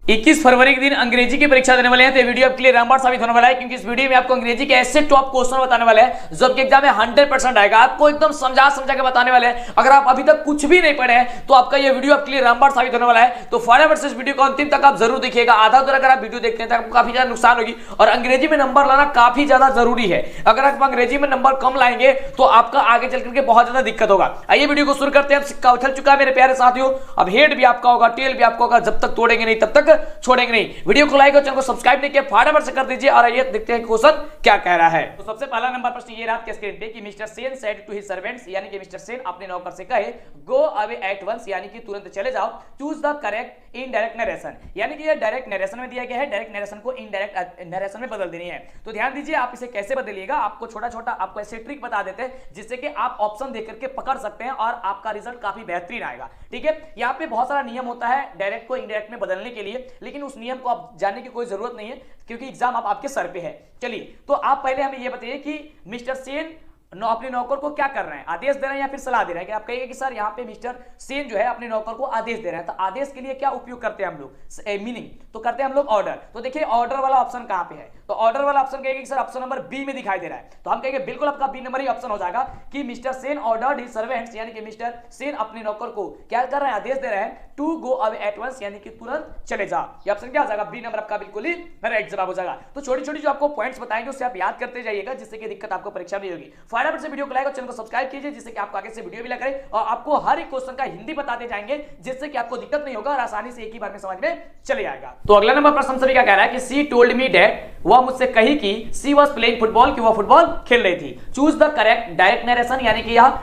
21 फरवरी के दिन अंग्रेजी की परीक्षा देने वाले हैं, तो ये वीडियो आपके लिए रामबाण साबित होने वाला है, क्योंकि इस वीडियो में आपको अंग्रेजी के ऐसे टॉप क्वेश्चन बताने वाले हैं जो आपके एग्जाम में 100% आएगा। आपको एकदम समझा के बताने वाले हैं। अगर आप अभी तक कुछ भी नहीं पढ़े हैं तो आपका ये वीडियो आपके लिए रामबाण साबित होने वाला है। तो फटाफट से इस वीडियो को अंतिम तक आप जरूर देखिएगा। आधा दूर अगर आप वीडियो देखते हैं तो आपको काफी ज्यादा नुकसान होगी, और अंग्रेजी में नंबर लाना काफी ज्यादा जरूरी है। अगर आप अंग्रेजी में नंबर कम लाएंगे तो आपका आगे चल करके बहुत ज्यादा दिक्कत होगा। आइए वीडियो को शुरू करते हैं। सिक्का उछल चुका है मेरे प्यारे साथियों। अब हेड भी आपका होगा, टेल भी आपका होगा। जब तक तोड़ेंगे नहीं तब तक छोड़ेंगे नहीं। वीडियो को लाइक और चैनल को सब्सक्राइब नहीं किया फटाफट से कर दीजिए। और आइए देखते हैं क्वेश्चन क्या कह रहा है। तो सबसे पहला नंबर प्रश्न ये रहा आपके स्क्रीन पे कि mister Sen said to his servants, यानी कि मिस्टर सेन अपने नौकर से कहे गो अवे एट वंस, यानी कि तुरंत चले जाओ। Choose the correct indirect narration, यानी कि ये डायरेक्ट नरेशन में दिया गया है, डायरेक्ट नरेशन को इनडायरेक्ट नरेशन में बदल देनी है। तो ध्यान दीजिए आप इसे कैसे बदलिएगा। आपको छोटा छोटा आपको ऐसे ट्रिक बता देते हैं जिससे कि आप ऑप्शन देख करके पकड़ सकते हैं और आपका रिजल्ट काफी बेहतरीन आएगा। ठीक है, यहाँ पे बहुत सारा नियम होता है डायरेक्ट को इनडायरेक्ट में बदलने के लिए, लेकिन उस नियम को आप जानने की कोई जरूरत नहीं है क्योंकि एग्जाम आपके सर पे है। चलिए, तो आप पहले हमें यह बताइए कि मिस्टर सेन अपने नौकर को क्या कर रहे हैं, आदेश दे रहे हैं या फिर सलाह दे रहे हैं। कि आप कहिए कि सर यहाँ पे मिस्टर सेन जो है अपने नौकर को आदेश दे रहे हैं, तो आदेश के लिए क्या उपयोग करते हैं हम लोग, मीनिंग तो करते हैं हम लोग ऑर्डर। तो देखिए ऑर्डर वाला ऑप्शन कहाँ पे है, तो ऑर्डर वाला ऑप्शन कहेगा कि सर ऑप्शन नंबर बी में दिखाई दे रहा है, तो हम कहेंगे बिल्कुल आपका बी नंबर ही ऑप्शन हो जाएगा कि mister Sen ordered his servants, यानी कि मिस्टर सेन अपने नौकर को क्या कर रहे हैं, आदेश दे रहे हैं to go away at once, यानी कि तुरंत चले जा। ये ऑप्शन क्या हो जाएगा, बी नंबर आपका बिल्कुल ही राइट जवाब हो जाएगा। तो छोटी छोटी जो आपको पॉइंट्स बताएंगे उससे आप याद करते जाइएगा, जिससे कि दिक्कत आपको परीक्षा में होगी। फटाफट से वीडियो को लाइक और चैनल को सब्सक्राइब कीजिए, जिससे कि आपको आगे से वीडियो भी लग रहे और आपको हर एक क्वेश्चन का हिंदी बताते जाएंगे, जिससे कि आपको दिक्कत नहीं होगा और आसानी से एक ही बार में समझ में चले आएगा। तो अगला नंबर प्रश्न सभी क्या कह रहा है कि सी टोल्ड मी दैट, वह मुझसे कही कि सी वाज प्लेइंग फुटबॉल, कि वह फुटबॉल खेल रही थी। Choose the correct direct narration, यानी कि यह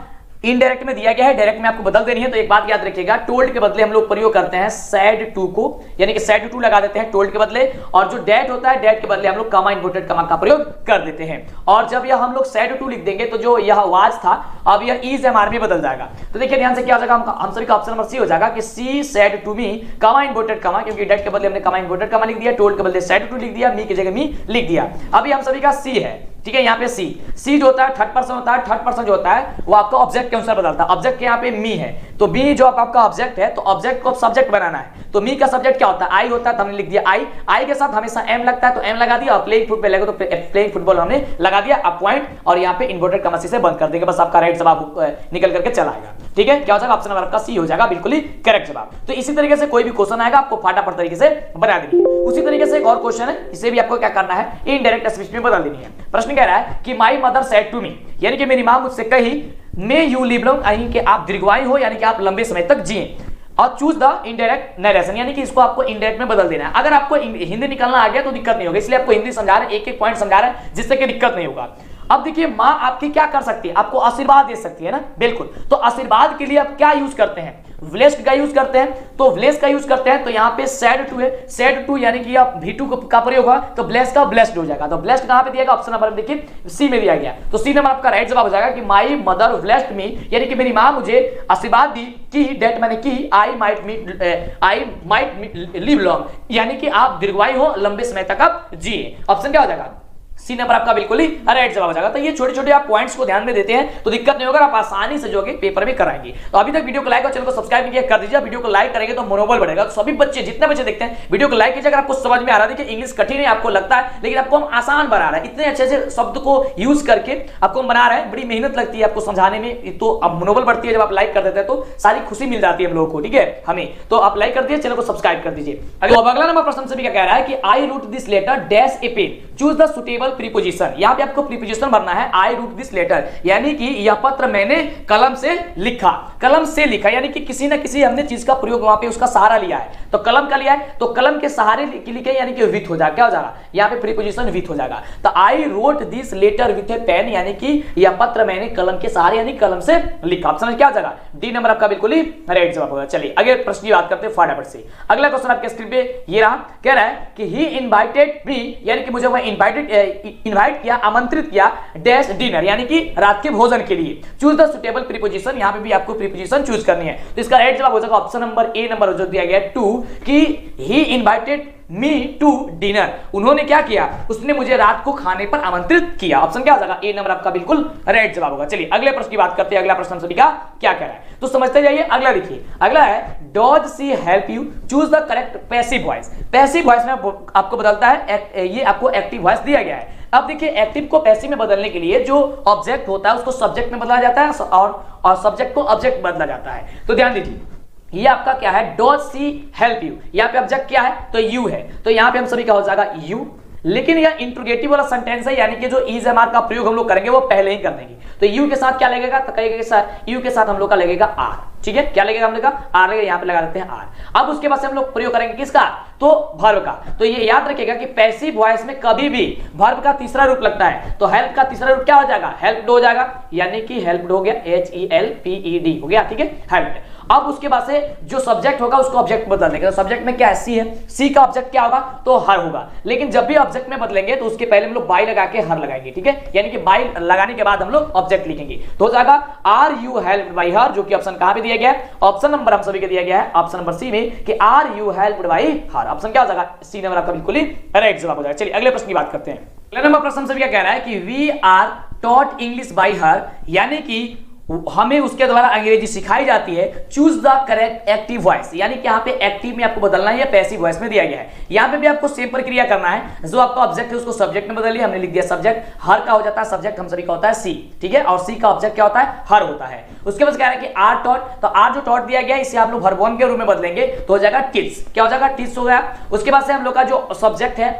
इनडायरेक्ट में दिया गया है, डायरेक्ट में आपको बदल देनी है। तो एक बात याद रखिएगा, टोल्ड के बदले हम लोग प्रयोग करते हैं सैड टू को, यानी कि सैड टू लगा देते हैं टोल्ड के बदले, और जो डेट होता है डेट के बदले हम लोग कमा इन्वर्टेड कमा का प्रयोग कर देते हैं। और जब यह हम लोग सैड टू लिख देंगे तो जो यह वाज था अब यह इज एम आर में बदल जाएगा। तो देखिए ध्यान से क्या हो जाएगा, हम सभी का ऑप्शन नंबर सी हो जाएगा कि सी सैड टू मी कमा इन्वर्टेड कमा, क्योंकि डेट के बदले हमने कमा इन्वर्टेड कमा लिख दिया, टोल्ड के बदले सैड टू लिख दिया, मी की जगह मी लिख दिया। अभी हम सभी का सी है, ठीक है। यहाँ पे सी जो होता है थर्ड पर्सन होता है, थर्ड पर्सन जो होता है वो आपका ऑब्जेक्ट के अनुसार बदलता है। ऑब्जेक्ट के यहाँ पे मी है, तो मी जो आपका ऑब्जेक्ट है, तो ऑब्जेक्ट को सब्जेक्ट बनाना है। तो मी का सब्जेक्ट क्या होता है, आई होता है, तो हमने लिख दिया आई। आई के साथ हमेशा एम लगता है तो एम लगा दिया, और प्लेइंग फुटबॉल लगा तो प्लेइंग फुटबॉल हमने लगा दिया। अब पॉइंट और यहाँ पे इन्वर्टेड कमा से बंद कर देंगे, बस आपका राइट जवाब निकल करके चला आएगा। ठीक है, क्या हो जाएगा, ऑप्शन नंबर आपका सी हो जाएगा बिल्कुल ही करेक्ट जवाब। तो इसी तरीके से कोई भी क्वेश्चन आएगा आपको फटाफट तरीके से बना देनी। उसी तरीके से एक और क्वेश्चन है, इसे भी आपको क्या करना है, इनडायरेक्ट स्पीच में बदल देनी है। प्रश्न कह रहा है कि my mother said to me, यानी कि मेरी मां मुझसे कही मे यू लिव लॉन्ग, यानी कि आप दीर्घायु हो, यानी कि आप लंबे समय तक जिए। और चूज द इनडायरेक्ट नरेशन, यानी कि इसको आपको इनडायरेक्ट में बदल देना है। अगर आपको हिंदी निकालना आ गया तो दिक्कत नहीं होगी, इसलिए आपको हिंदी समझा रहे हैं, एक एक पॉइंट समझा रहे हैं जिससे कि दिक्कत नहीं होगा। अब देखिए मां आपकी क्या कर सकती है, आपको आशीर्वाद दे सकती है ना, बिल्कुल। तो आशीर्वाद के लिए आप क्या यूज करते हैं, ब्लेस्ड का यूज करते हैं। तो ब्लेस का यूज करते हैं तो यहाँ पे सैड टू है, सैड टू यानी कि आप V2 का प्रयोग होगा तो ब्लेस का ब्लेस्ड हो जाएगा। तो ब्लेस्ड कहां पे दिया गया, ऑप्शन नंबर देखिए सी में दिया गया। तो सी नंबर आपका राइट जवाब हो जाएगा कि माई मदर ब्लेस्ड मी, यानी कि मेरी मां मुझे आशीर्वाद दी कि डेट मैंने की आई माइट लिव लॉन्ग, यानी कि आप दीर्घायु हो, लंबे समय तक आप जिए। ऑप्शन क्या हो जाएगा, सी नंबर आपका बिल्कुल ही राइट जवाब हो जाएगा। तो ये छोटे छोटे आप पॉइंट्स को ध्यान में देते हैं तो दिक्कत नहीं होगा, आप आसानी से जो कि पेपर में कराएंगे। तो अभी तक वीडियो को लाइक और चैनल को सब्सक्राइब किया कर दीजिए। वीडियो को लाइक करेंगे तो मनोबल बढ़ेगा। तो सभी बच्चे जितने बच्चे देखते हैं वीडियो को लाइक कीजिए। अगर आपको समझ में आ रहा है कि इंग्लिश कठिन है आपको लगता है, लेकिन आपको हम आसान बना रहा है, इतने अच्छे से शब्द को यूज करके आपको हम बना रहे हैं। बड़ी मेहनत लगती है आपको समझाने में, तो अब मनोबल बढ़ती है जब आप लाइक कर देते हैं तो सारी खुशी मिल जाती है हम लोगों को। ठीक है, हमें तो आप लाइक कर दीजिए, चैनल को सब्सक्राइब कर दीजिए। अगला नंबर प्रश्न से भी क्या कह रहा है कि I wrote this letter dash a pen, choose the suitable preposition. यहाँ पे आपको प्रीपोजिशन भरना है, आई रूट दिस लेटर, यानी कि यह पत्र मैंने कलम से लिखा। कलम से लिखा यानी कि किसी ना किसी हमने चीज का प्रयोग वहां पे उसका सहारा लिया है, तो कलम का लिया है तो कलम के सहारे लिखे, यानी कि विथ हो जाएगा। क्या हो जाएगा, यहाँ पे प्रीपोजिशन विथ हो जाएगा। तो I wrote this letter with a pen, यानी कि यह पत्र मैंने कलम के सहारे यानी कलम से लिखा। ऑप्शन क्या हो जाएगा, डी नंबर आपका बिल्कुल ही राइट जवाब होगा। चलिए अगले प्रश्न की बात करते हैं फटाफट से। अगला क्वेश्चन आपके स्क्रीन पे ये रहा, कह रहा है कि ही इनवाइटेड मी, यानी कि मुझे वह इनवाइट किया, आमंत्रित किया डैश डिनर, यानी कि रात के भोजन के लिए। चूज द सुटेबल प्रीपोजिशन, यहां पे भी आपको प्रीपोजिशन चूज करनी है। तो इसका राइट जवाब हो जाएगा ऑप्शन नंबर ए नंबर जो दिया गया 2 कि ही इनवाइटेड मी टू डिनर, उन्होंने क्या किया, उसने मुझे रात को खाने पर आमंत्रित किया। ऑप्शन क्या हो जाएगा, ए नंबर आपका बिल्कुल राइट जवाब होगा। चलिए अगले प्रश्न की बात करते हैं। अगला प्रश्न सभी का क्या कह रहा है तो समझते जाइए। अगला देखिए, अगला है does she help you, choose the correct passive voice. Passive voice में आपको बदलता है, ये आपको एक्टिव वॉइस दिया गया है। अब देखिए एक्टिव को पैसिव में बदलने के लिए जो ऑब्जेक्ट होता है उसको सब्जेक्ट में बदला जाता है और सब्जेक्ट को ऑब्जेक्ट बदला जाता है। तो ध्यान दीजिए, ये आपका क्या है, डॉज सी हेल्प यू, यहाँ पे ऑब्जेक्ट क्या है तो यू है, तो यहाँ पे हम सभी का हो जाएगा यू। लेकिन यह इंट्रोगेटिव वाला सेंटेंस है, यानी कि जो इज एम आर का प्रयोग हम लोग करेंगे वो पहले ही कर देंगे। तो यू के साथ क्या लगेगा, तो कहेगा यू के साथ हम लोग का लगेगा आर। ठीक है, क्या लगेगा हम लोग का आर लगेगा, यहाँ पे लगा देते हैं आर। अब उसके बाद से हम लोग प्रयोग करेंगे किसका, तो वर्ब का। तो ये याद रखिएगा कि पैसिव वॉइस में कभी भी वर्ब का तीसरा रूप लगता है, तो हेल्प का तीसरा रूप क्या हो जाएगा, हेल्प्ड हो जाएगा, यानी कि हेल्प्ड हो गया, HELPED हो गया। ठीक है, हेल्प्ड। अब उसके बाद से जो सब्जेक्ट होगा उसको ऑब्जेक्ट बदल देंगे। तो सब्जेक्ट में क्या है, सी है, सी का ऑब्जेक्ट क्या होगा तो हर होगा। लेकिन जब भी ऑब्जेक्ट में बदलेंगे तो उसके पहले हम लोग बाई लगा के हर लगाएंगे। ठीक है, यानी कि बाई लगाने के बाद हम लोग ऑब्जेक्ट लिखेंगे। तो हो जाएगा are you helped by her, जो कि ऑप्शन कहां पे दिया गया है, ऑप्शन नंबर हम सभी को दिया गया है ऑप्शन नंबर सी में कि are you helped by her. Option क्या हो जाएगा, सी नंबर आपका बिल्कुल ही राइट जवाब हो जाएगा। चलिए अगले प्रश्न की बात करते हैं। अगला नंबर प्रश्न सभी क्या कह रहा है कि we are taught English by her, यानी कि हमें उसके द्वारा अंग्रेजी सिखाई जाती है। Choose the correct active voice, यानी कि यहाँ पे एक्टिव में आपको बदलना है या पैसिव वॉइस में दिया गया है। यहाँ पे भी आपको सेम प्रक्रिया करना है, जो आपका ऑब्जेक्ट है उसको सब्जेक्ट में बदल लिया, हमने लिख दिया सब्जेक्ट, हर का हो जाता है सब्जेक्ट हम सभी का होता है सी। ठीक है, और सी का ऑब्जेक्ट क्या होता है, हर होता है। उसके बाद कह रहा है कि आर टॉट, तो आर जो टॉट दिया गया है इसे आप लोग वर्ब के रूप में बदलेंगे तो हो जाएगा टिल्स। क्या हो जाएगा, टिल्स हो गया। उसके बाद से हम लोग का जो सब्जेक्ट है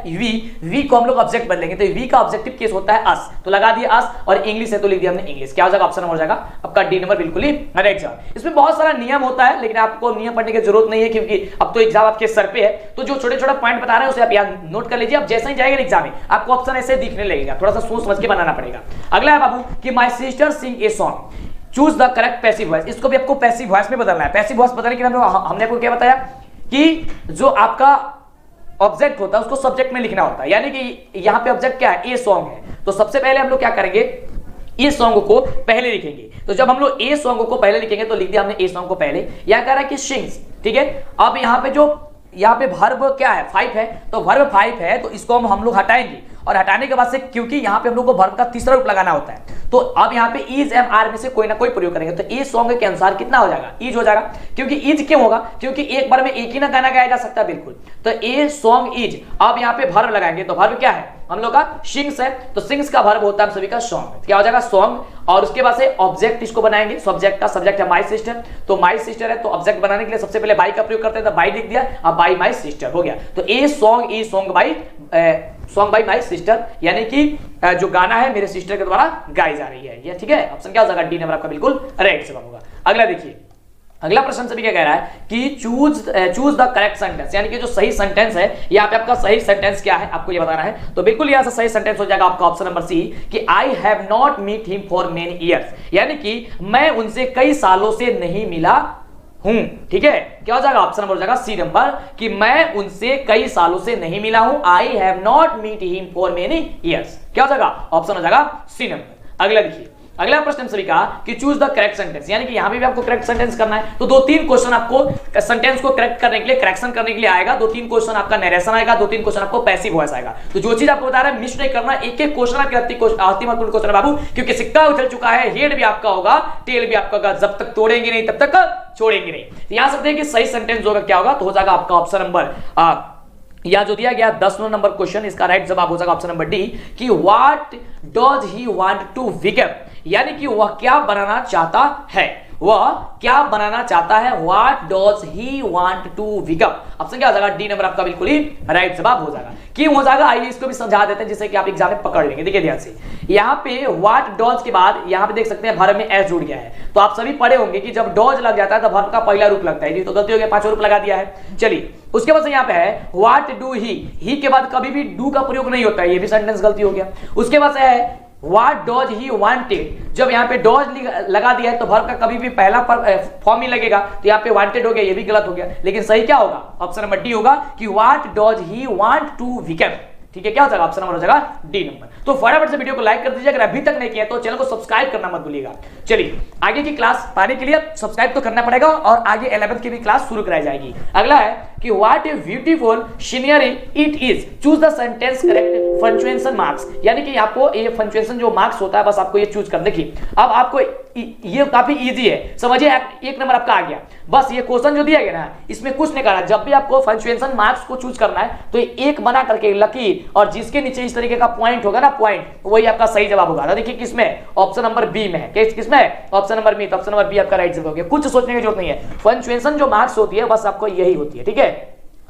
वी को हम लोग ऑब्जेक्ट बदलेंगे, तो वी का ऑब्जेक्टिव केस होता है अस, तो लगा दिया अस, और इंग्लिश है तो लिख दिया हमने इंग्लिश। क्या हो जाएगा, ऑप्शन हो जाएगा आपका डी नंबर बिल्कुल राइट जवाब। इसमें बहुत सारा नियम होता है, लेकिन आपको नियम पढ़ने की जरूरत नहीं है, क्योंकि अब तो एग्जाम आपके सर पे है। तो जो छोटे छोटे पॉइंट बता रहे हैं उसे आप याद नोट कर लीजिए। अब जैसे ही जाएगा एग्जाम में आपको ऑप्शन ऐसे दिखने लगेगा, थोड़ा सा सोच समझ के बनाना पड़ेगा। अगला है बाबू कि my sister sing a song, choose the correct passive voice. इसको भी आपको पैसिव वॉइस में बदलना है। पैसिव वॉइस बदलने के लिए हमने आपको क्या बताया कि जो आपका ऑब्जेक्ट होता है उसको सब्जेक्ट में लिखना होता है, यानी कि यहाँ पे ऑब्जेक्ट क्या है, ए सॉन्ग है, तो सबसे पहले हम लोग क्या करेंगे, ए सॉन्ग को पहले लिखेंगे। तो जब हम लोग ए सॉन्ग को पहले लिखेंगे तो लिख दिया हमने ए सॉन्ग को पहले। यह कह रहा है कि सिंग्स। ठीक है, अब यहाँ पे जो यहाँ पे वर्ब क्या है, 5 है, तो वर्ब 5 है तो इसको हम लोग हटाएंगे, और हटाने के बाद से क्योंकि यहाँ पे हम लोग को वर्ब का तीसरा रूप लगाना होता है, तो अब यहाँ पे इज एम आर में से कोई ना कोई प्रयोग करेंगे। तो ए सॉन्ग के अनुसार कितना हो जाएगा, इज हो जाएगा। क्योंकि इज क्यों होगा, क्योंकि एक बार में एक ही ना गाना गाया जा सकता है, बिल्कुल। तो ए सॉन्ग इज, अब यहाँ पे वर्ब लगाएंगे तो वर्ब क्या है हम लोग का सिंग्स है, तो सिंग्स का वर्ब होता है हम सभी का सॉन्ग। क्या हो जाएगा, सॉन्ग। और उसके बाद से ऑब्जेक्ट इसको बनाएंगे, सब्जेक्ट का सब्जेक्ट है माय सिस्टर, तो माय सिस्टर है तो ऑब्जेक्ट बनाने के लिए सबसे पहले बाई का प्रयोग करते हैं, तो बाई लिख दिया, अब बाई माय सिस्टर हो गया। तो a song is song by my sister, यानी कि जो गाना है मेरे सिस्टर के द्वारा गाई जा रही है ये। ठीक है, ऑप्शन क्या हो जाएगा, डी नंबर आपका बिल्कुल राइट जवाब होगा। अगला देखिए, अगला प्रश्न सभी क्या कह रहा है कि चूज द करेक्ट सेंटेंस, यानी कि जो सही सेंटेंस है, यहाँ पे आपका सही सेंटेंस क्या है आपको ये बताना है। तो बिल्कुल यहाँ से सही सेंटेंस हो जाएगा आपका ऑप्शन नंबर सी कि I have not meet him for many years, यानी कि मैं उनसे कई सालों से नहीं मिला हूं। ठीक है, क्या हो जाएगा, ऑप्शन नंबर हो जाएगा सी नंबर कि मैं उनसे कई सालों से नहीं मिला हूं। I have not meet him for many years, क्या हो जाएगा, ऑप्शन हो जाएगा सी नंबर। अगला देखिए, अगला प्रश्न सभी का कि चूज द करेक्ट सेंटेंस, यानी कि यहां भी आपको करेक्ट सेंटेंस करना है। तो 2-3 क्वेश्चन आपको सेंटेंस को करेक्ट करने के लिए, करेक्शन करने के लिए आएगा। 2-3 क्वेश्चन आपका नरेशन आएगा, 2-3 क्वेश्चन आपको पैसिव वॉइस आएगा। तो जो चीज आपको बता रहा है मिस नहीं करना, एक-एक क्वेश्चन आपके महत्वपूर्ण क्वेश्चन है बाबू, क्योंकि सिक्का उछल चुका है, हेड भी आपका होगा, टेल भी आपका होगा, जब तक तोड़ेंगे नहीं तब तक छोड़ेंगे नहीं। तो यहां सकते हैं कि सही सेंटेंस होगा क्या होगा, तो हो जाएगा आपका ऑप्शन नंबर या जो दिया गया 10 नंबर क्वेश्चन, इसका राइट जवाब हो जाएगा ऑप्शन नंबर डी कि what does he want to become, यानी कि वह क्या बनाना चाहता है, वह क्या बनाना चाहता है, what does he want to become. Option क्या हो जाएगा, डी नंबर आपका बिल्कुल ही राइट जवाब हो जाएगा। क्यों हो जाएगा, आइए इसको भी समझा देते हैं जिससे कि आप एग्जाम में पकड़ लेंगे। देखिए ध्यान से, यहाँ पे व्हाट डज के बाद यहाँ पे देख सकते हैं वर्ब में एस जुड़ गया है। तो आप सभी पढ़े होंगे कि जब डज लग जाता है तो वर्ब का पहला रूप लगता है, तो गलती हो गया, 5 रूप लगा दिया है। चलिए उसके बाद से यहाँ पे है व्हाट डू ही के बाद कभी भी डू का प्रयोग नहीं होता है, ये भी सेंटेंस गलती हो गया। उसके बाद से है What does he wanted, जब यहाँ पे डॉज लगा दिया है तो वर्ब का कभी भी पहला फॉर्म ही लगेगा, तो यहाँ पे वांटेड हो गया, ये भी गलत हो गया। लेकिन सही क्या होगा, ऑप्शन नंबर डी होगा कि what does he want to become. ठीक है, क्या हो जाएगा, ऑप्शन नंबर हो जाएगा डी नंबर। तो फटाफट से वीडियो को लाइक कर दीजिए, अगर अभी तक नहीं किया तो चैनल को सब्सक्राइब करना मत भूलिएगा। चलिए आगे की क्लास पाने के लिए सब्सक्राइब तो करना पड़ेगा, और आगे 11th की भी क्लास शुरू कराई जाएगी। अगला है कि what a beautiful scenery it is, choose the sentence correct punctuation marks, यानी कि आपको ये पंक्चुएशन जो मार्क्स होता है बस आपको ये चूज कर, देखिए अब आपको ये काफी इजी है, समझिए एक नंबर आपका आ गया। बस ये क्वेश्चन जो दिया गया ना इसमें कुछ नहीं करना, जब भी आपको पंक्चुएशन मार्क्स को चूज करना है तो एक बना करके लकीर और जिसके नीचे इस तरीके का पॉइंट होगा ना, पॉइंट, वही आपका सही जवाब होगा। तो देखिए किसमें, ऑप्शन नंबर बी में है, किसमें, ऑप्शन नंबर बी, तो ऑप्शन नंबर बी आपका राइट जवाब हो गया। कुछ सोचने की जरूरत नहीं है, पंक्चुएशन जो मार्क्स होती है बस आपको यही होती है, ठीक है,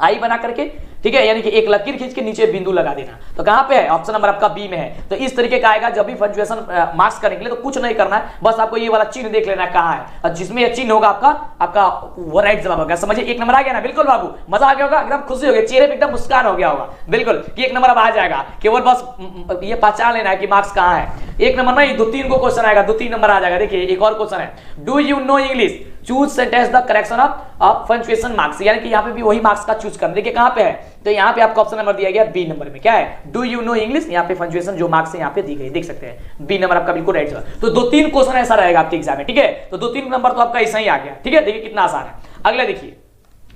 आई बना करके, ठीक है, यानी कि एक लकीर खींच के नीचे बिंदु लगा देना। तो कहां पे है, ऑप्शन नंबर आपका बी में है। तो इस तरीके का आएगा जब भी पंक्चुएशन मार्क्स करने के लिए, तो कुछ नहीं करना है, बस आपको ये वाला चिन्ह देख लेना है कहां है, और जिसमें ये चिन्ह होगा आपका वो राइट जवाब होगा। समझिए एक नंबर आ गया ना, बिल्कुल बाबू, मजा आ गया होगा, एकदम खुशी हो गई, चेहरे पे एकदम मुस्कान हो गया होगा, बिल्कुल कि एक नंबर अब आ जाएगा। केवल बस ये पहचान लेना है कि मार्क्स कहां है। एक नंबर नहीं, 2-3 को क्वेश्चन आएगा, 2-3 नंबर आ जाएगा। देखिए एक और क्वेश्चन है, do you know English, choose sentence the correction of punctuation marks, यानी कि यहाँ पे भी वही मार्क्स का चूज करना। देखिए कहां पे है, तो यहाँ पे आपका ऑप्शन नंबर दिया गया बी नंबर में, क्या है, डू यू नो इंग्लिश, यहाँ पे पंक्चुएशन जो मार्क्स है यहाँ पे दी गई, देख सकते हैं, बी नंबर आपका बिल्कुल राइट जवाब। तो 2-3 क्वेश्चन ऐसा रहेगा आपके एग्जाम में, ठीक है, तो 2-3 नंबर तो आपका ऐसा ही आ गया, ठीक है। देखिए कितना आसान है। अगला देखिए,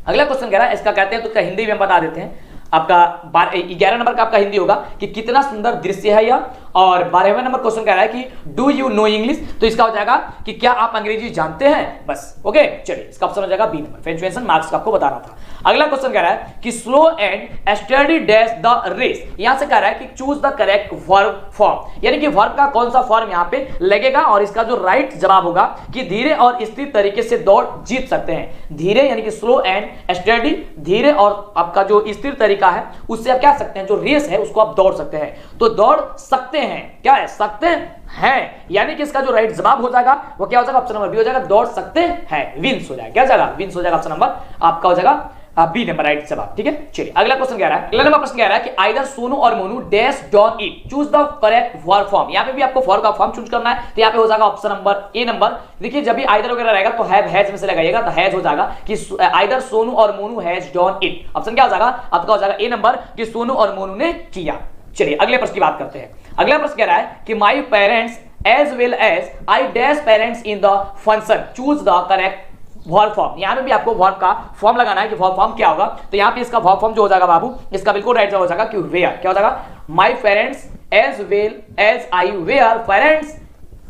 अगला क्वेश्चन कह रहा है, इसका कहते हैं तो इसका हिंदी में हम बता देते हैं। आपका 11 नंबर का आपका हिंदी होगा कि कितना सुंदर दृश्य है यह, और 12वें नंबर क्वेश्चन कह रहा है कि डू यू नो इंग्लिश, तो इसका हो जाएगा कि क्या आप अंग्रेजी जानते हैं, बस, ओके। चलिए इसका ऑप्शन हो जाएगा बी नंबर, पंक्चुएशन मार्क्स का आपको बता रहा था। अगला क्वेश्चन कह रहा है कि slow and steady dash the race, यहां से कह रहा है कि choose the correct verb form, यानी कि वर्ब का कौन सा फॉर्म यहां पे लगेगा, और इसका जो राइट जवाब होगा कि धीरे और स्थिर तरीके से दौड़ जीत सकते हैं। धीरे यानी कि स्लो एंड स्टडी, धीरे और आपका जो स्थिर तरीका है उससे आप क्या सकते हैं, जो रेस है उसको आप दौड़ सकते हैं। तो दौड़ सकते हैं, क्या है, सकते हैं, यानी कि इसका जो राइट जवाब हो जाएगा वो क्या हो जाएगा, ऑप्शन नंबर बी हो जाएगा, दौड़ सकते हैं, विंस हो जाएगा, क्या जाएगा, विंस हो जाएगा, ऑप्शन नंबर आपका हो जाएगा बी नंबर राइट जवाब, ठीक है। चलिए अगला क्वेश्चन कह रहा है, अगला नंबर प्रश्न कह रहा है कि either Sonu or Monu dash don't eat, choose the correct verb form, यहां पे भी आपको वर्ब का फॉर्म चूज करना है, तो यहां पे हो जाएगा ऑप्शन नंबर ए नंबर। देखिए जब भी आइदर वगैरह रहेगा तो हैव हैज में से लगाइएगा, तो हैज हो जाएगा कि either Sonu or Monu has don't eat, option क्या हो जाएगा आपका, हो जाएगा ए नंबर कि सोनू और मोनू ने किया। चलिए अगले प्रश्न की बात करते हैं। अगला प्रश्न कह रहा है कि my parents as well as I dash parents in the function, choose the correct verb form, यहां पे भी आपको वर्ब का फॉर्म लगाना है कि वर्ब फॉर्म क्या होगा। तो यहां पे इसका वर्ब फॉर्म जो हो जाएगा बाबू, इसका बिल्कुल राइट जवाब हो जाएगा कि वेयर, क्या हो जाएगा, my parents as well as I were parents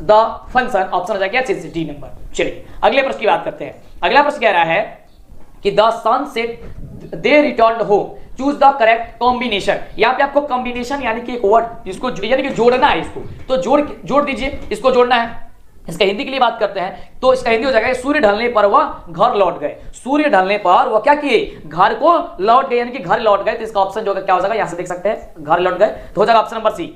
the function, option हो जाएगा क्या, डी नंबर। चलिए अगले प्रश्न की बात करते हैं। अगला प्रश्न कह रहा है कि the sunset they returned home, choose the correct combination, यहां पे आपको कॉम्बिनेशन यानी कि एक वर्ड इसको यानी कि जोड़ना है, इसको तो जोड़ दीजिए, इसको जोड़ना है। इसका हिंदी के लिए बात करते हैं तो इसका हिंदी हो जाएगा सूर्य ढलने पर वह घर लौट गए, सूर्य ढलने पर वह क्या किए, घर को लौट गए, यानी कि घर लौट गए। तो इसका ऑप्शन जो क्या हो जाएगा, यहां से देख सकते हैं घर लौट गए, तो हो जाएगा option number C,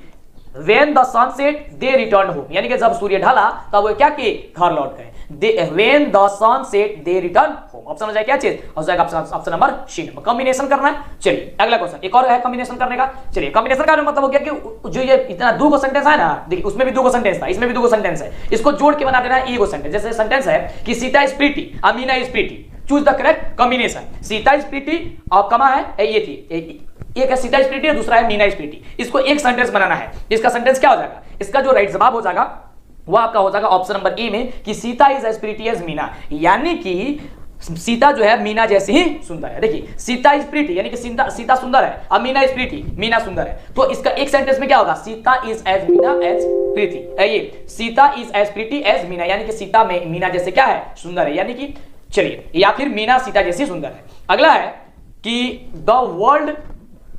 When the sun set, they returned home, यानी कि जब सूर्य ढला तब वो क्या किए, घर लौट गए। When the sun set, they returned home, option हो जाएगा क्या चीज, हो जाएगा option number C number, combination करना है। चलिए अगला क्वेश्चन, एक और है कॉम्बिनेशन करने का। चलिए कॉम्बिनेशन का मतलब हो गया कि जो ये इतना 2 सेंटेंस है ना, देखिए उसमें भी 2 सेंटेंस था, इसमें भी 2 सेंटेंस है, इसको जोड़ के बना देना है एक सेंटेंस। जैसे सेंटेंस है कि Sita is pretty, Amina is pretty, choose the correct combination. Sita is pretty और कमा है ये थी, एक है सीता इज प्रीटी और दूसरा है मीना इज प्रीटी, इसको एक सेंटेंस बनाना है। इसका सेंटेंस क्या हो जाएगा, इसका जो राइट जवाब हो जाएगा वो आपका हो जाएगा ऑप्शन नंबर ए में कि Sita is as pretty as Meena, यानी कि सीता जो है मीना जैसी ही सुंदर है। देखिए सीता इज प्रीटी यानी कि सीता सुंदर है, अब मीना इज प्रीटी, मीना सुंदर है, तो इसका एक सेंटेंस में क्या होगा, Sita is as Meena as Preeti, ये Sita is as pretty as Meena, यानी कि सीता में मीना जैसे क्या है, सुंदर है, यानी कि चलिए, या फिर मीना सीता जैसी सुंदर है। अगला है कि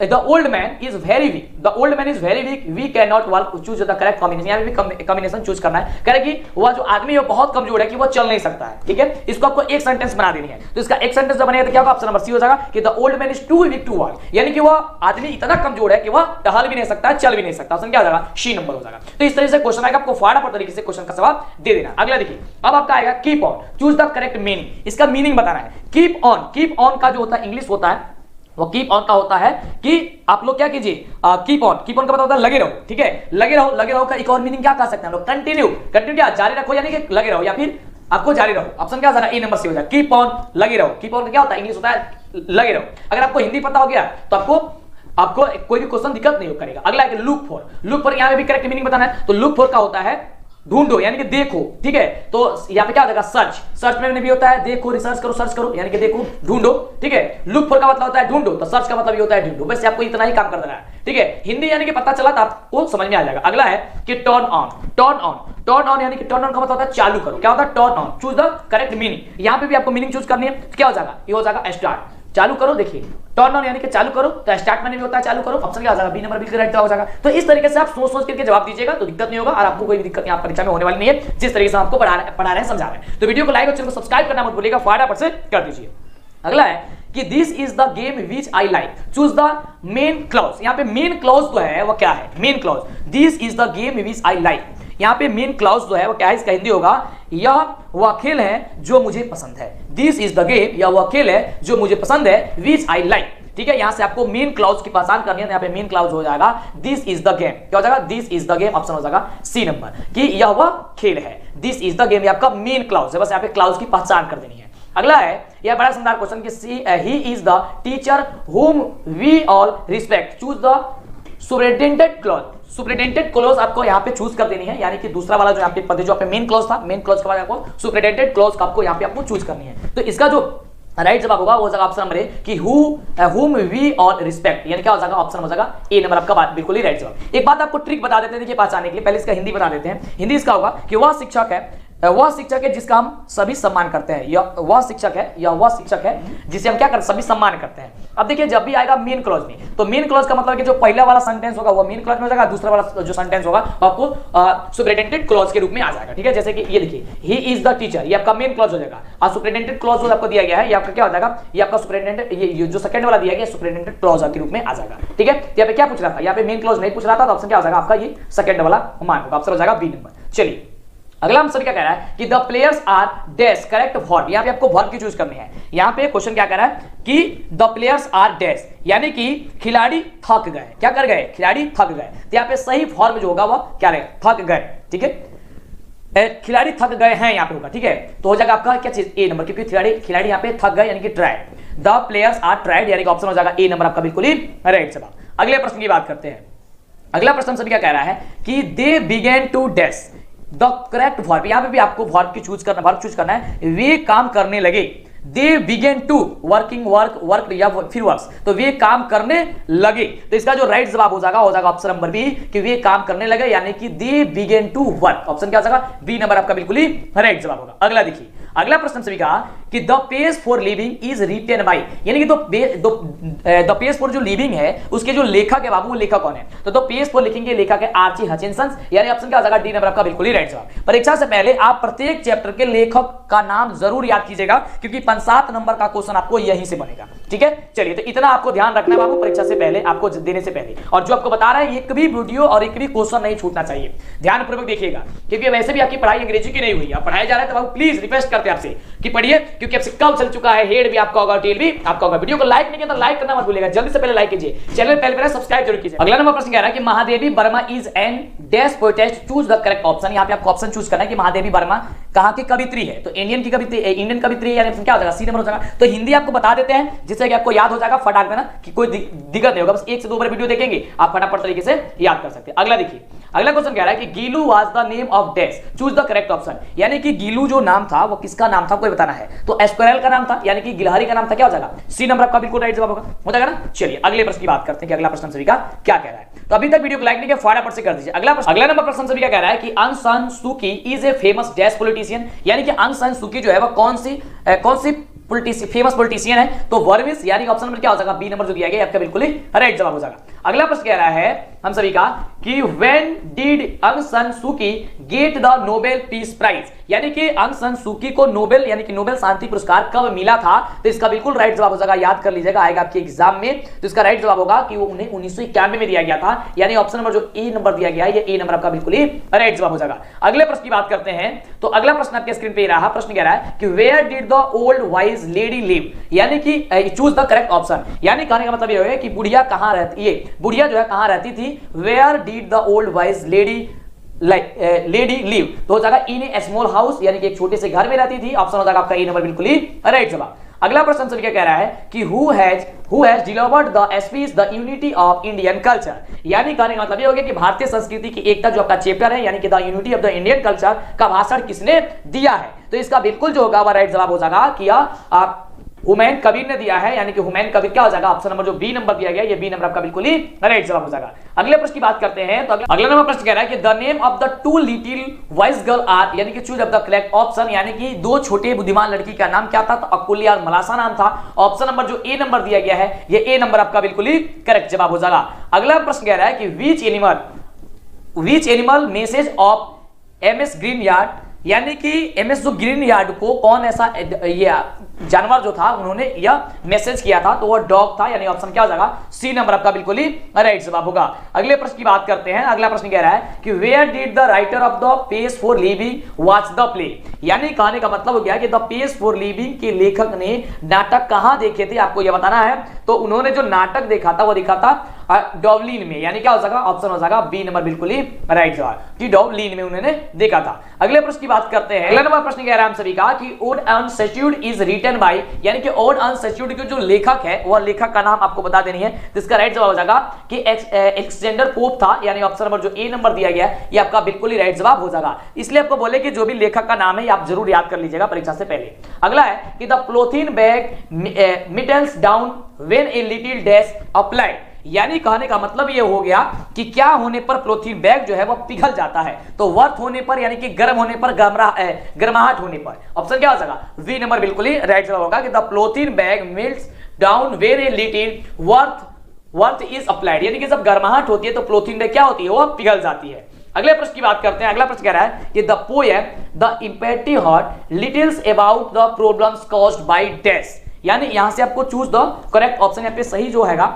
the old man is very weak, the old man is very weak, we cannot walk, choose the correct combination, यहाँ पे भी कॉम्बिनेशन चूज करना है। कह रहे कि वह जो आदमी है बहुत कमजोर है कि वह चल नहीं सकता है, ठीक है, इसको आपको एक सेंटेंस बना देनी है। तो इसका एक सेंटेंस जब बनेगा तो क्या होगा, ऑप्शन नंबर सी हो जाएगा कि the old man is too weak to walk, यानी कि वह आदमी इतना कमजोर है कि वह टहल भी नहीं सकता है, चल भी नहीं सकता। ऑप्शन क्या हो जाएगा, सी नंबर हो जाएगा। तो इस तरह से क्वेश्चन आएगा, आपको फटाफट तरीके से क्वेश्चन का जवाब दे देना। अगला देखिए, अब आपका आएगा keep on, choose the correct meaning, इसका मीनिंग बताना है। कीप ऑन का जो होता है इंग्लिश होता है वो कीप ऑन का होता है कि आप लोग क्या कीजिए, कीप ऑन का मतलब होता है लगे रहो, ठीक है, लगे रहो का एक और मीनिंग क्या कर सकते हैं हम लोग, कंटिन्यू क्या, जारी रखो, यानी कि लगे रहो, या फिर आपको जारी रहो। ऑप्शन क्या होगा, ए नंबर सी हो जाएगा, कीप ऑन लगे रहो। कीप ऑन का क्या होता है, इंग्लिश होता है लगे रहो। अगर आपको हिंदी पता हो गया तो आपको कोई भी क्वेश्चन दिक्कत नहीं करेगा। अगला है लुक फॉर, यहाँ पे भी करेक्ट मीनिंग बताना है। तो लुक फॉर का होता है ढूंढो यानी कि देखो, ठीक है। तो यहाँ पे क्या हो जाएगा सर्च, सर्च में भी होता है देखो, रिसर्च करो, सर्च करो यानी कि देखो ढूंढो, ठीक है। लुक फॉर का मतलब होता है ढूंढो, तो सर्च का मतलब ये होता है ढूंढो। बस आपको इतना ही काम कर देना है, ठीक है। हिंदी यानी कि पता चला तो आपको समझ में आ जाएगा। अगला है कि turn on, turn on, turn on यानी कि टर्न ऑन का मतलब होता है चालू करो। क्या होता है turn on, choose the correct meaning. यहाँ पे भी आपको मीनिंग चूज करनी है, क्या हो जाएगा, ये हो जाएगा स्टार्ट, चालू करो। देखिए टर्न ऑन यानी कि चालू करो, तो स्टार्ट मैंने भी होता है चालू करो, ऑप्शन क्या हो जाएगा बी नंबर बिल्कुल राइट हो जाएगा। तो इस तरीके से आप सोच सोच करके जवाब दीजिएगा तो दिक्कत नहीं होगा और आपको कोई भी दिक्कत यहाँ परीक्षा में होने वाली नहीं है, जिस तरीके से आपको पढ़ा रहे हैं समझा रहे हैं। तो वीडियो को लाइक और चैनल को सब्सक्राइब करना मत भूलिएगा, फटाफट से कर दीजिए। अगला है कि this is the game which I like, choose the main clause. यहाँ पे मेन क्लॉज जो है वो क्या है, main clause, this is the game which I like. यहाँ पे मेन क्लॉज जो है वो क्या है, इसका हिंदी होगा यह वह खेल है जो मुझे पसंद है। दिस इज द गेम, यह वह खेल है जो मुझे पसंद है, विच आई लाइक, ठीक है। यहां से आपको मेन क्लॉज की पहचान करनी है, तो यहाँ पे मेन क्लॉज हो जाएगा दिस इज द गेम। क्या हो जाएगा, this is the game, option हो जाएगा सी नंबर कि यह वह खेल है। दिस इज द गेम आपका मेन क्लॉज है, बस यहाँ पे क्लॉज की पहचान कर देनी है। अगला है यह बड़ा शानदार क्वेश्चन कि he is the teacher whom we all respect, choose the superintendent clause. Superintendent clause आपको यहाँ पे चूज कर देनी है, यानी कि दूसरा वाला जो यहाँ पे पद जो पे मेन क्लॉज था, मेन क्लॉज के बाद आपको सुपरिटेंडेंट क्लॉज आपको यहाँ पे आपको चूज करनी है। तो इसका जो राइट जवाब होगा वो जाएगा ऑप्शन नंबर ए कि whom we all respect, यानी क्या हो जाएगा, ऑप्शन हो जाएगा ए नंबर आपका बात बिल्कुल ही राइट जवाब। एक बात आपको ट्रिक बता देते हैं देखिए पहचानने के लिए, पहले इसका हिंदी बता देते हैं। हिंदी इसका होगा कि वह शिक्षक है जिसका हम सभी सम्मान करते हैं, या वह शिक्षक है जिसे हम क्या करते सभी सम्मान करते हैं। अब देखिए जब भी आएगा मेन क्लॉज में, तो मेन क्लॉज का मतलब कि जो पहला वाला सेंटेंस होगा वो मेन क्लॉज में हो जाएगा, दूसरा वाला जो सेंटेंस होगा वो आपको सुपरिटेंडेंट क्लॉज के रूप में आ जाएगा, ठीक है। जैसे कि ये देखिए ही इज द टीचर, ये आपका मेन क्लॉज हो जाएगा, और सुपरिटेंडेंट क्लॉज जो आपको दिया गया है ये आपका क्या हो जाएगा, ये आपका सुपरिटेंडेंट, ये जो सेकंड वाला दिया गया सुपरिटेंडेंट क्लॉज के रूप में आ जाएगा, ठीक है। यहाँ पे क्या पूछ रहा था, यहाँ पे मेन क्लॉज नहीं पूछ रहा था, तो ऑप्शन क्या हो जाएगा आपका ये सेकंड वाला मान होगा, ऑप्शन हो जाएगा बी नंबर। चलिए अगला आंसर क्या कह रहा है कि the players are dash correct verb. यहाँ पे आपको वर्ब की चूज करनी है। यहाँ पे क्वेश्चन क्या कह रहा है कि द प्लेयर्स आर डैश, यानी कि खिलाड़ी थक गए, क्या कर गए, खिलाड़ी थक गए। तो यहाँ पे सही फॉर्म जो होगा वो क्या रहेगा, थक गए, ठीक है। खिलाड़ी थक गए हैं यहाँ पे होगा, ठीक है। तो हो जाएगा आपका क्या चीज ए नंबर, क्योंकि खिलाड़ी यहाँ पे थक गए यानी कि tried. The players are tried यानी कि ऑप्शन हो जाएगा ए नंबर आपका बिल्कुल ही राइट जवाब। अगले प्रश्न की बात करते हैं। अगला प्रश्न सभी क्या कह रहा है कि they began to dash the correct verb. यहां पे भी आपको वर्ब की चूज करना है, वे काम करने लगे। दे बिगेन टू वर्किंग, वर्क या फिर वर्क्स, तो वे काम करने लगे। तो इसका जो राइट जवाब हो जाएगा ऑप्शन नंबर बी कि वे काम करने लगे, यानी कि they began to work, option क्या हो जाएगा बी नंबर आपका बिल्कुल ही राइट जवाब होगा। अगला देखिए, अगला प्रश्न सभी कहा कि the page for living is written by, यानी कि द पेज फॉर जो लिविंग है उसके जो लेखक है बाबू, वो लेखक कौन है, तो द पेज फॉर लिखेंगे लेखक है आर्ची हचिनसन, यानी ऑप्शन क्या हो जाएगा डी नंबर आपका बिल्कुल ही राइट जवाब। परीक्षा से पहले आप प्रत्येक चैप्टर के लेखक का नाम जरूर याद कीजिएगा, क्योंकि 7 नंबर का क्वेश्चन आपको यहीं से बनेगा, ठीक है। चलिए तो इतना आपको ध्यान रखना है बाबू परीक्षा से पहले, आपको देने से पहले। और जो आपको बता रहा है एक भी वीडियो और एक भी क्वेश्चन नहीं छूटना चाहिए, ध्यानपूर्वक देखिएगा, क्योंकि वैसे भी आपकी पढ़ाई अंग्रेजी की नहीं हुई है, पढ़ाया जा रहा है, तो बाबू प्लीज रिक्वेस्ट करते हैं आपसे कि पढ़िए, क्योंकि आपसे कब चल चुका है, हेड भी आपका होगा, टेल भी आपका होगा। वीडियो को लाइक नहीं किया तो लाइक करना मत भूलिएगा, जल्दी से पहले लाइक कीजिए, चैनल पहले सब्सक्राइब जरूर कीजिए। अगला नंबर प्रश्न कह रहा है कि Mahadevi Verma is an dash poetess, choose the correct option. यहाँ पे आपको ऑप्शन चूज करना है कि महादेवी वर्मा कहाँ की कवित्री है, तो इंडियन कवित्री है, यानी क्या हो जाएगा सी नंबर हो जाएगा। तो हिंदी आपको बता देते हैं जिससे कि आपको याद हो जाएगा, फटाक देना कि कोई दिक्कत नहीं होगा, बस 1 से 2 बार वीडियो देखेंगे आप फटाफट तरीके से याद कर सकते हैं। अगला देखिए, अगला क्वेश्चन कह रहा है कि Gillu was the name of dash, choose the correct option. यानी कि गीलू जो नाम था वो किसका नाम था कोई बताना है, तो एस्क्वेरल का नाम था, यानी कि गिलहरी का नाम था, क्या हो जाएगा सी नंबर आपका बिल्कुल राइट जवाब होगा, हो जाएगा ना। चलिए अगले प्रश्न की बात करते हैं कि अगला प्रश्न सभी का क्या कह रहा है। तो अभी तक वीडियो को लाइक नहीं किया फटाफट से कर दीजिए। अगला नंबर प्रश्न सभी क्या कह रहा है कि आंग सान सू की is a famous dash politician, यानी कि आंग सान सू की जो है वो कौन सी फेमस पॉलिटिशियन है, तो वर्मिस, यानी ऑप्शन नंबर क्या हो जाएगा बी नंबर जो दिया गया आपका बिल्कुल ही राइट जवाब हो जाएगा। अगला प्रश्न कह रहा है हम सभी का कि व्हेन डिड आंग San Suu Kyi get the Nobel peace prize, यानी कि आंग सान सू की को नोबेल यानी कि नोबेल शांति पुरस्कार कब मिला था, तो इसका बिल्कुल राइट जवाब हो जाएगा, याद कर लीजिएगा, आएगा आपके एग्जाम में। तो इसका राइट जवाब होगा कि वो उन्हें 1991 में दिया गया था, यानी ऑप्शन नंबर जो ए नंबर दिया गया है ये ए नंबर आपका बिल्कुल ही राइट जवाब हो जाएगा। अगले प्रश्न की बात करते हैं, तो अगला प्रश्न आपके स्क्रीन पे रहा, प्रश्न कह रहा है कि where did the old wise lady live, यानी कि चूज द करेक्ट ऑप्शन। यानी कहने का मतलब ये है कि बुढ़िया कहां रहती है, बुढ़िया जो है कहां रहती थी, where did the old wise lady live, तो हो जाएगा इन ए स्मॉल हाउस, यानी कि एक छोटे से घर में रहती थी, ऑप्शन हो जाएगा आपका ए नंबर बिल्कुल ही राइट जवाब। अगला प्रश्न सभी क्या कह रहा है कि who has delivered the speech the unity of Indian culture, यानी कहने का मतलब ये हो गया कि भारतीय संस्कृति की एकता जो आपका चैप्टर है यानी कि the unity of the Indian culture का भाषण किसने दिया है। तो इसका बिल्कुल जो होगा वह राइट जवाब हो जाएगा कि हुमायूं कबीर ने दिया है, यानी कि हुमायूं कबीर क्या हो जाएगा ऑप्शन नंबर जो बी नंबर दिया गया, ये बी नंबर आपका बिल्कुल ही राइट जवाब हो जाएगा। अगले प्रश्न की बात करते हैं तो अगला नंबर प्रश्न कह रहा है कि the name of the two little wise girl are, यानी कि choose of the correct option, यानी कि दो छोटे बुद्धिमान लड़की का नाम क्या था, तो अकुली और मलासा नाम था। ऑप्शन नंबर जो ए नंबर दिया गया है ये ए नंबर आपका बिल्कुल ही करेक्ट जवाब हो जाएगा। अगला प्रश्न कह रहा है कि which animal message of MS green yard, यानी कि एमएस जो ग्रीन यार्ड को कौन ऐसा ये जानवर जो था उन्होंने यह मैसेज किया था, तो वो डॉग था, यानी ऑप्शन क्या हो जाएगा सी नंबर आपका बिल्कुल ही राइट जवाब होगा। अगले प्रश्न की बात करते हैं। अगला प्रश्न कह रहा है कि where did the writer of the page for living watch the play, यानी कहने का मतलब हो गया कि द पेज फॉर लिविंग के लेखक ने नाटक कहां देखे थे, आपको यह बताना है। तो उन्होंने जो नाटक देखा था वो देखा था डॉवलिन में, यानी क्या हो जाएगा ऑप्शन हो जाएगा बी नंबर बिल्कुल ही राइट जवाब कि डॉवलिन में उन्होंने देखा था। अगले प्रश्न की बात करते हैं। अगला नंबर प्रश्न कह रहा है हम सभी का कि ओड अनसेच्यूर्ड इज रिटन बाय, यानी कि ओड अनसेच्यूर्ड के जो लेखक है वह लेखक का नाम आपको बता देनी है। तो इसका राइट जवाब हो जाएगा कि एलेक्जेंडर पोप था, यानी ऑप्शन नंबर जो ए नंबर दिया गया है ये आपका बिल्कुल ही राइट जवाब हो जाएगा। इसलिए आपको बोले कि जो भी लेखक का नाम है ये आप जरूर याद कर लीजिएगा परीक्षा से पहले। अगला है कि the polythene bag melts down when a little dash applied, यानी कहने का मतलब ये हो गया कि क्या होने पर पॉलीथीन बैग जो है वो पिघल जाता है, तो वर्थ होने पर यानी कि गर्म होने पर, गर्माहट होने पर। ऑप्शन क्या हो जाएगा वी नंबर बिल्कुल ही राइट जवाब होगा कि the polythene bag melts down when a little worth is applied, यानी कि जब गर्माहट होती है तो पॉलीथीन बैग क्या होती है वो पिघल जाती है। अगले प्रश्न की बात करते हैं। अगला प्रश्न कह रहा है कि the poem the empathy heart Littles about the problems caused by dash, यानी यहां से आपको चूज द करेक्ट ऑप्शन, यहाँ पे सही जो हैगा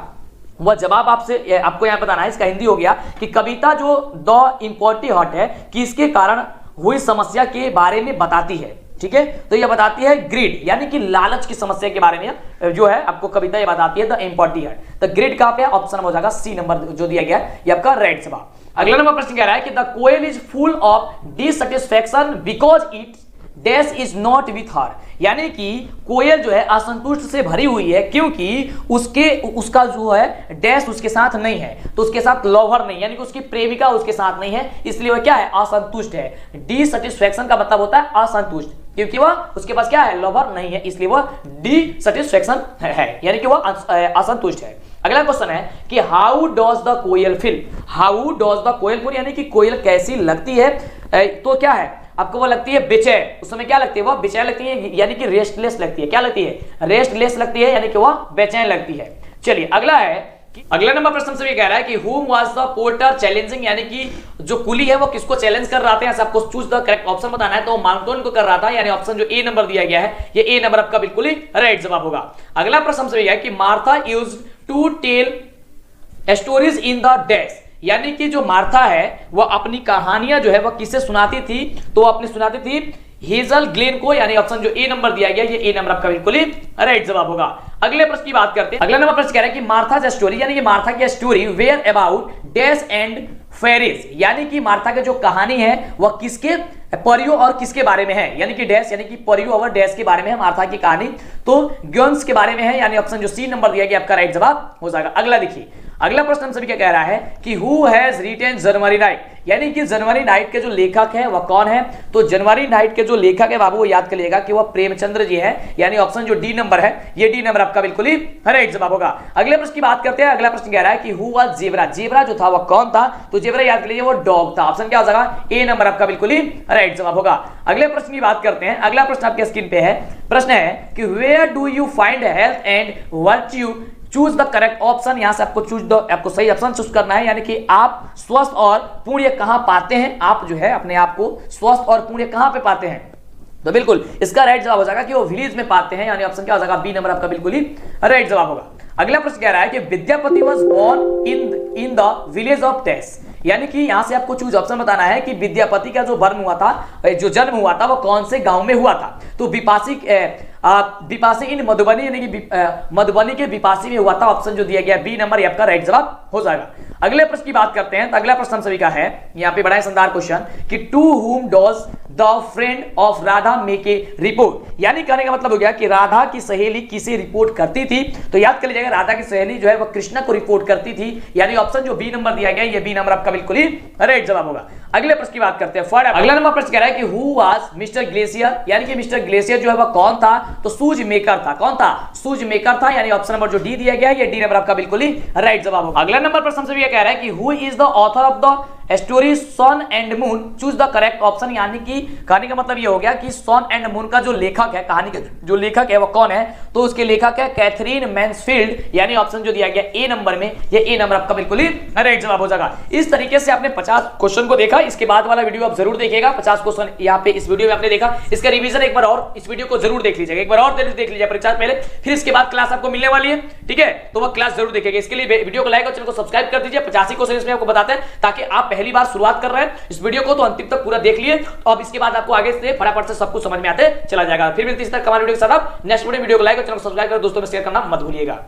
वह जवाब आपको यहां बताना है। इसका हिंदी हो गया कि कविता जो द इम्पोर्टी हॉट है कि इसके कारण हुई समस्या के बारे में बताती है, ठीक है। तो यह बताती है ग्रीड, यानी कि लालच की समस्या के बारे में जो है आपको कविता ये बताती है द इम्पोर्टी हॉट। तो ग्रीड कहां पे है, ऑप्शन हो जाएगा सी नंबर जो दिया गया ये आपका राइट जवाब। अगला नंबर प्रश्न कह रहा है कि the koel is full of dissatisfaction because it dash is not with her, यानी कि कोयल जो है असंतुष्ट से भरी हुई है क्योंकि उसका जो है डैश उसके साथ नहीं है, तो उसके साथ लवर नहीं, यानी कि उसकी प्रेमिका उसके साथ नहीं है, इसलिए वह क्या है असंतुष्ट है। डिससैटिस्फैक्शन का मतलब होता है असंतुष्ट, क्योंकि वह उसके पास क्या है लवर नहीं है, इसलिए वह डिससैटिस्फैक्शन है, यानी कि वह असंतुष्ट है। अगला क्वेश्चन है कि how does the koel feel, how does the koel feel, यानी कि कोयल कैसी लगती है, तो क्या है आपको वो लगती है बेचैन, उस समय क्या लगती है वो बेचैन लगती है, यानी कि रेस्टलेस लगती है। क्या लगती है रेस्टलेस लगती है, यानी कि वह बेचैन लगती है। चलिए अगला है कि अगला नंबर प्रश्न से भी कह रहा है कि हुम वाज द पोर्टर चैलेंजिंग, यानी कि जो कुली है वो किसको चैलेंज कर रहा था, ऐसा आपको चूज द करेक्ट ऑप्शन बताना है। तो माउंटेन को कर रहा था, यानी ऑप्शन जो ए नंबर दिया गया है ये ए नंबर आपका बिल्कुल ही राइट जवाब होगा। अगला प्रश्न से भी है कि Martha used to tell stories in the dash, यानी कि जो मार्था है वह अपनी कहानियां जो है वह किसे सुनाती थी, तो अपनी सुनाती थी हेजल ग्लेन को, यानी ऑप्शन जो ए नंबर दिया गया ये ए नंबर आपका बिल्कुल ही राइट जवाब होगा। अगले प्रश्न की बात करते हैं। अगला नंबर प्रश्न कह रहा है कि मार्था स्टोरी, यानी कि मार्था की story were about dash and fairies, यानी कि मार्था की जो कहानी है वह किसके परियों और किसके बारे में है, यानी कि डैश यानी कि परियों और डैश के बारे में है मार्था की कहानी, तो ग्योन्स के बारे में है, यानी ऑप्शन जो सी नंबर दिया गया आपका राइट जवाब हो जाएगा। अगला देखिए अगला प्रश्न हम सभी क्या कह रहा है कि who has written January night, यानी कि जनवरी नाइट के जो लेखक है वह कौन है, तो जनवरी नाइट के जो लेखक है बाबू वो याद कर लिएगा कि वह प्रेमचंद्र जी है, यानी ऑप्शन जो डी नंबर है ये डी नंबर आपका बिल्कुल ही राइट जवाब होगा। अगले प्रश्न की बात करते हैं। अगला प्रश्न कह रहा है कि हु वाज जेब्रा, जेब्रा जो था वह कौन था, तो जेब्रा याद कर लीजिए वो डॉग था, ऑप्शन क्या हो जाएगा ए नंबर आपका बिल्कुल ही राइट जवाब होगा। अगले प्रश्न की बात करते हैं। अगला प्रश्न आपके स्क्रीन पे है, प्रश्न है कि where do you find health and virtue, choose the correct option, यहां से आपको सही ऑप्शन चूज करना है, यानी कि आप स्वस्थ और पुण्य कहां पाते हैं, आप जो है अपने आप को स्वस्थ और पुण्य कहां पे पाते हैं, तो बिल्कुल इसका राइट जवाब हो जाएगा कि वो विलेज में पाते हैं, यानी ऑप्शन क्या हो जाएगा बी नंबर आपका बिल्कुल ही राइट जवाब होगा। अगला प्रश्न कह रहा है कि Vidyapati was born in the village of टेस, यानी कि यहां से आपको चूज ऑप्शन बताना है कि विद्यापति का जो जन्म हुआ था वो कौन से गांव में हुआ था, तो विपासी इन मधुबनी, यानी कि मधुबनी के विपासी में हुआ था, ऑप्शन जो दिया गया बी नंबर आपका राइट जवाब हो जाएगा। अगले प्रश्न की बात करते हैं। तो अगला प्रश्न सभी का है यहाँ पे बड़ा शानदार क्वेश्चन कि to whom does the friend of Radha make a report. यानी कहने का मतलब हो गया कि राधा की सहेली किसे रिपोर्ट करती थी, तो याद कर लीजिएगा राधा की सहेली जो है वह कृष्णा को रिपोर्ट करती थी, यानी ऑप्शन जो बी नंबर दिया गया ये बी नंबर आपका बिल्कुल ही राइट जवाब होगा। अगले प्रश्न की बात करते हैं। अगला नंबर प्रश्न कह रहा है कि हु वाज मिस्टर ग्लेशियर, यानी कि मिस्टर ग्लेशियर जो है वह कौन था, तो सूज मेकर था। कौन था? सूज मेकर था, यानी ऑप्शन नंबर जो डी दिया गया है ये डी नंबर आपका बिल्कुल ही राइट जवाब होगा। अगला नंबर प्रश्न हमसे ये कह रहा है कि who is the author of the story sun and moon, choose the correct option. यानी कि कहानी का मतलब ये हो गया कि सन एंड मून का जो लेखक है, कहानी का जो लेखक है वो कौन है, तो उसके लेखक है कैथरीन मैन्सफील्ड, यानी ऑप्शन जो दिया गया ए नंबर में, ये ए नंबर आपका बिल्कुल ही राइट जवाब हो जाएगा। इस तरीके से आपने 50 क्वेश्चन को देखा, इसके बाद वाला वीडियो आप जरूर देखिएगा। 50 क्वेश्चन यहाँ पे इस वीडियो में आपने देखा, इसका रिवीजन एक बार और इस वीडियो को जरूर देख लीजिएगा, एक बार और देख लीजिए परीक्षा पहले, फिर इसके बाद क्लास आपको मिलने वाली है, ठीक है, तो वह क्लास जरूर देखिएगा। इसके लिए वीडियो को लाइक और चैनल को सब्सक्राइब कर दीजिए। 85 क्वेश्चन इसमें आपको बताते हैं, ताकि आप पहली बार शुरुआत कर रहे हैं इस वीडियो को तो अंतिम तक पूरा देख लिए, तो अब इसके बाद आपको आगे से फटाफट से सब कुछ समझ में आते चला जाएगा। फिर मिलती है इस तरह कमाल वीडियो के साथ। आप नेक्स्ट वीडियो को लाइक और चैनल को सब्सक्राइब कर दोस्तों में शेयर करना मत भूलिएगा।